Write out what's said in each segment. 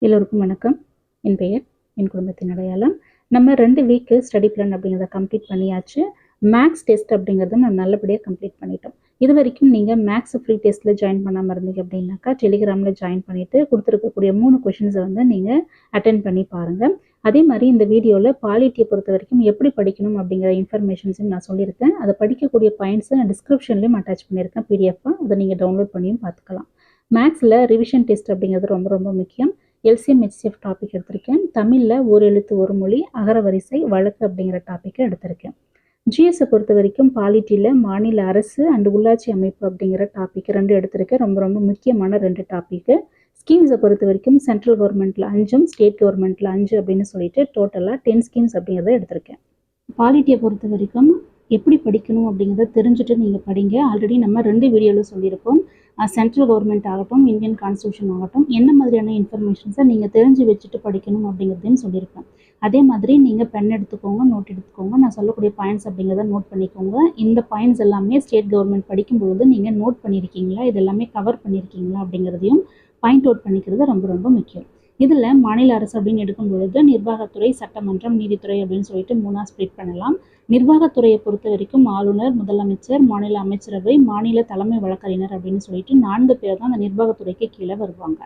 எல்லோருக்கும் வணக்கம். என் பெயர், என் குடும்பத்தின் அடையாளம். நம்ம 2 வீக்கு ஸ்டடி பிளான் அப்படிங்கிறத கம்ப்ளீட் பண்ணியாச்சு. மேக்ஸ் டெஸ்ட் அப்படிங்கிறத நம்ம நல்லபடியாக கம்ப்ளீட் பண்ணிட்டோம். இது வரைக்கும் நீங்கள் மேக்ஸ் ஃப்ரீ டெஸ்ட்டில் ஜாயின் பண்ணாமல் இருந்தீங்க அப்படின்னாக்கா டெலிகிராமில் ஜாயின் பண்ணிவிட்டு கொடுத்துருக்கக்கூடிய 3 கொஷின்ஸை வந்து நீங்கள் அட்டென்ட் பண்ணி பாருங்கள். அதே மாதிரி இந்த வீடியோவில் பாலிட்டியை பொறுத்த வரைக்கும் எப்படி படிக்கணும் அப்படிங்கிற இன்ஃபர்மேஷன்ஸையும் நான் சொல்லியிருக்கேன். அதை படிக்கக்கூடிய பாயிண்ட்ஸை நான் டிஸ்கிரிப்ஷன்லேயும் அட்டாச் பண்ணியிருக்கேன் பிடிஎஃபாக. அதை நீங்கள் டவுன்லோட் பண்ணியும் பார்த்துக்கலாம். மேக்ஸில் ரிவிஷன் டெஸ்ட் அப்படிங்கிறது ரொம்ப ரொம்ப முக்கியம். எல்சிஎம் ஹெச்சிஎஃப் டாபிக் எடுத்திருக்கேன். தமிழில் ஒரு எழுத்து ஒரு மொழி, அகரவரிசை, வழக்கு அப்படிங்கிற டாப்பிக்கை எடுத்திருக்கேன். ஜிஎஸை பொறுத்த வரைக்கும் பாலிட்டியில் மாநில அரசு அண்ட் உள்ளாட்சி அமைப்பு அப்படிங்கிற டாபிக் 2 எடுத்திருக்கேன். ரொம்ப ரொம்ப முக்கியமான 2 டாப்பிக்கு. ஸ்கீம்ஸை பொறுத்த வரைக்கும் சென்ட்ரல் கவர்மெண்ட்டில் 5, ஸ்டேட் கவர்மெண்ட்டில் 5 அப்படின்னு சொல்லிட்டு டோட்டலாக 10 ஸ்கீம்ஸ் அப்படிங்கிறத எடுத்திருக்கேன். பாலிட்டியை பொறுத்த வரைக்கும் எப்படி படிக்கணும் அப்படிங்கிறத தெரிஞ்சுட்டு நீங்கள் படிங்க. ஆல்ரெடி நம்ம 2 வீடியோவில் சொல்லியிருக்கோம். சென்ட்ரல் கவர்மெண்ட் ஆகட்டும், இந்தியன் கான்ஸ்டியூஷன் ஆகட்டும், என்ன மாதிரியான இன்ஃபர்மேஷன்ஸை நீங்கள் தெரிஞ்சு வச்சுட்டு படிக்கணும் அப்படிங்கிறதையும் சொல்லியிருப்பேன். அதே மாதிரி நீங்கள் பென் எடுத்துக்கோங்க, நோட் எடுத்துக்கோங்க. நான் சொல்லக்கூடிய பாயிண்ட்ஸ் அப்படிங்கிறத நோட் பண்ணிக்கோங்க. இந்த பாயிண்ட்ஸ் எல்லாமே ஸ்டேட் கவர்மெண்ட் படிக்கும் பொழுது நீங்கள் நோட் பண்ணியிருக்கீங்களா, இது எல்லாமே கவர் பண்ணியிருக்கீங்களா அப்படிங்கிறதையும் பாயிண்ட் அவுட் பண்ணிக்கிறது ரொம்ப ரொம்ப முக்கியம். இதில் மாநில அரசு அப்படின்னு எடுக்கும் பொழுது நிர்வாகத்துறை, சட்டமன்றம், நீதித்துறை அப்படின்னு சொல்லிட்டு 3ஆக ஸ்ப்ளிட் பண்ணலாம். நிர்வாகத்துறையை பொறுத்த வரைக்கும் ஆளுநர், முதலமைச்சர், மாநில அமைச்சரவை, மாநில தலைமை வழக்கறிஞர் அப்படின்னு சொல்லிட்டு 4 பேர் தான் அந்த நிர்வாகத்துறைக்கு கீழே வருவாங்க.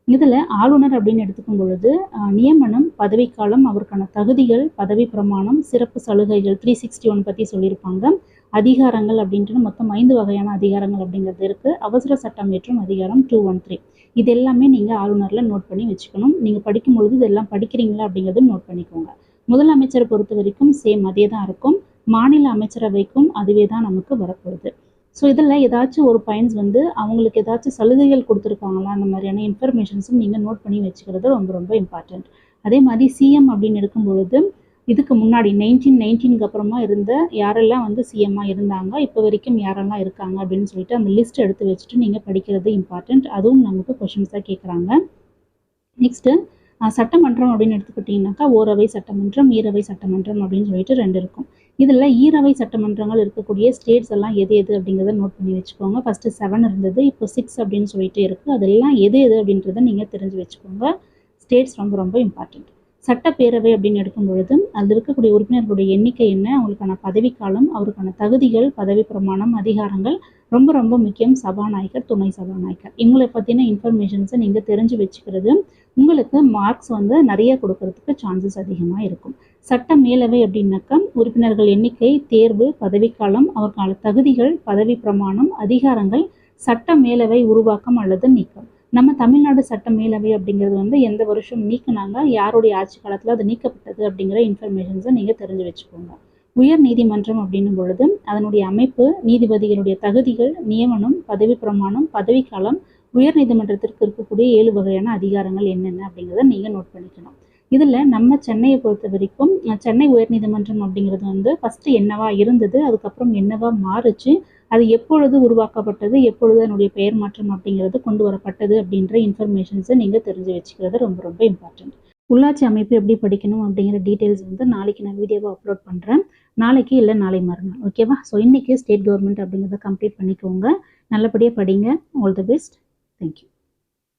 இதில் ஆளுநர் அப்படின்னு எடுத்துக்கும் பொழுது நியமனம், பதவிக்காலம், அவருக்கான தகுதிகள், பதவி பிரமாணம், சிறப்பு சலுகைகள் 361 பற்றி சொல்லியிருப்பாங்க. அதிகாரங்கள் அப்படின்ட்டு மொத்தம் 5 வகையான அதிகாரங்கள் அப்படிங்கிறது இருக்குது. அவசர சட்டம் இயற்றும் அதிகாரம் 213. இது எல்லாமே நீங்கள் ஆளுநரில் நோட் பண்ணி வச்சுக்கணும். நீங்கள் படிக்கும் பொழுது இதெல்லாம் படிக்கிறீங்களா அப்படிங்கிறது நோட் பண்ணிக்கோங்க. முதலமைச்சரை பொறுத்த வரைக்கும் சேம் அதே தான் இருக்கும். மாநில அமைச்சரவைக்கும் அதுவே தான் நமக்கு வரப்போகுது. ஸோ இதில் ஏதாச்சும் ஒரு பாயிண்ட்ஸ் வந்து அவங்களுக்கு ஏதாச்சும் சலுகைகள் கொடுத்துருக்காங்களா, அந்த மாதிரியான இன்ஃபர்மேஷன்ஸும் நீங்கள் நோட் பண்ணி வச்சுக்கிறது ரொம்ப ரொம்ப இம்பார்ட்டண்ட். அதே மாதிரி சிஎம் அப்படின்னு எடுக்கும் பொழுது இதுக்கு முன்னாடி 1919க்கு அப்புறமா இருந்த யாரெல்லாம் வந்து சிஎம்மாக இருந்தாங்க, இப்போ வரைக்கும் யாரெல்லாம் இருக்காங்க அப்படின்னு சொல்லிட்டு அந்த லிஸ்ட் எடுத்து வச்சுட்டு நீங்கள் படிக்கிறது இம்பார்ட்டண்ட். அதுவும் நமக்கு கொஷின்ஸாக கேட்குறாங்க. நெக்ஸ்ட்டு சட்டமன்றம் அப்படின்னு எடுத்துக்கிட்டிங்கனாக்கா ஓரவை சட்டமன்றம், ஈரவை சட்டமன்றம் அப்படின்னு சொல்லிட்டு 2 இருக்கும். இதில் ஈரவை சட்டமன்றங்கள் இருக்கக்கூடிய ஸ்டேட்ஸ் எல்லாம் எது எது அப்படிங்கிறத நோட் பண்ணி வச்சுக்கோங்க. ஃபஸ்ட்டு 7 இருந்தது, இப்போ 6 அப்படின்னு சொல்லிட்டு இருக்குது. அதெல்லாம் எது எது அப்படின்றத நீங்கள் தெரிஞ்சு வச்சுக்கோங்க. ஸ்டேட்ஸ் ரொம்ப ரொம்ப இம்பார்ட்டண்ட். சட்டப்பேரவை அப்படின்னு எடுக்கும் பொழுது அதில் இருக்கக்கூடிய உறுப்பினர்களுடைய எண்ணிக்கை என்ன, அவங்களுக்கான பதவிக்காலம், அவருக்கான தகுதிகள், பதவி பிரமாணம், அதிகாரங்கள் ரொம்ப ரொம்ப முக்கியம். சபாநாயகர், துணை சபாநாயகர், இவங்களை பற்றின இன்ஃபர்மேஷன்ஸை நீங்கள் தெரிஞ்சு வச்சுக்கிறது உங்களுக்கு மார்க்ஸ் வந்து நிறைய கொடுக்கறதுக்கு சான்சஸ் அதிகமாக இருக்கும். சட்ட மேலவை அப்படின்னாக்கா உறுப்பினர்கள் எண்ணிக்கை, தேர்வு, பதவிக்காலம், அவருக்கான தகுதிகள், பதவி பிரமாணம், அதிகாரங்கள், சட்ட மேலவை உருவாக்கம் அல்லது நீக்கம். நம்ம தமிழ்நாடு சட்ட மேலவை அப்படிங்கிறது வந்து எந்த வருஷம் நீக்கினாங்க, யாருடைய ஆட்சி காலத்தில் அது நீக்கப்பட்டது அப்படிங்கிற இன்ஃபர்மேஷன்ஸை நீங்கள் தெரிஞ்சு வச்சுக்கோங்க. உயர் நீதிமன்றம் அப்படின்னும் பொழுது அதனுடைய அமைப்பு, நீதிபதிகளுடைய தகுதிகள், நியமனம், பதவி பிரமாணம், பதவிக்காலம், உயர் நீதிமன்றத்திற்கு இருக்கக்கூடிய 7 வகையான அதிகாரங்கள் என்னென்ன அப்படிங்கிறத நீங்கள் நோட் பண்ணிக்கணும். இதில் நம்ம சென்னையை பொறுத்த வரைக்கும் சென்னை உயர்நீதிமன்றம் அப்படிங்கிறது வந்து ஃபஸ்ட்டு என்னவா இருந்தது, அதுக்கப்புறம் என்னவா மாறுச்சு, அது எப்பொழுது உருவாக்கப்பட்டது, எப்பொழுது அதனுடைய பெயர் மாற்றம் அப்படிங்கிறது கொண்டு வரப்பட்டது அப்படின்ற இன்ஃபர்மேஷன்ஸை நீங்கள் தெரிஞ்சு வச்சுக்கிறது ரொம்ப ரொம்ப இம்பார்ட்டண்ட். உள்ளாட்சி அமைப்பு எப்படி படிக்கணும் அப்படிங்கிற டீட்டெயில்ஸ் வந்து நாளைக்கு நான் வீடியோவை அப்லோட் பண்ணுறேன். நாளைக்கு இல்லை நாளை மறுநாள், ஓகேவா? ஸோ இன்றைக்கி ஸ்டேட் கவர்மெண்ட் அப்படிங்கிறத கம்ப்ளீட் பண்ணிக்கோங்க. நல்லபடியாக படிங்க. All the best. Thank you.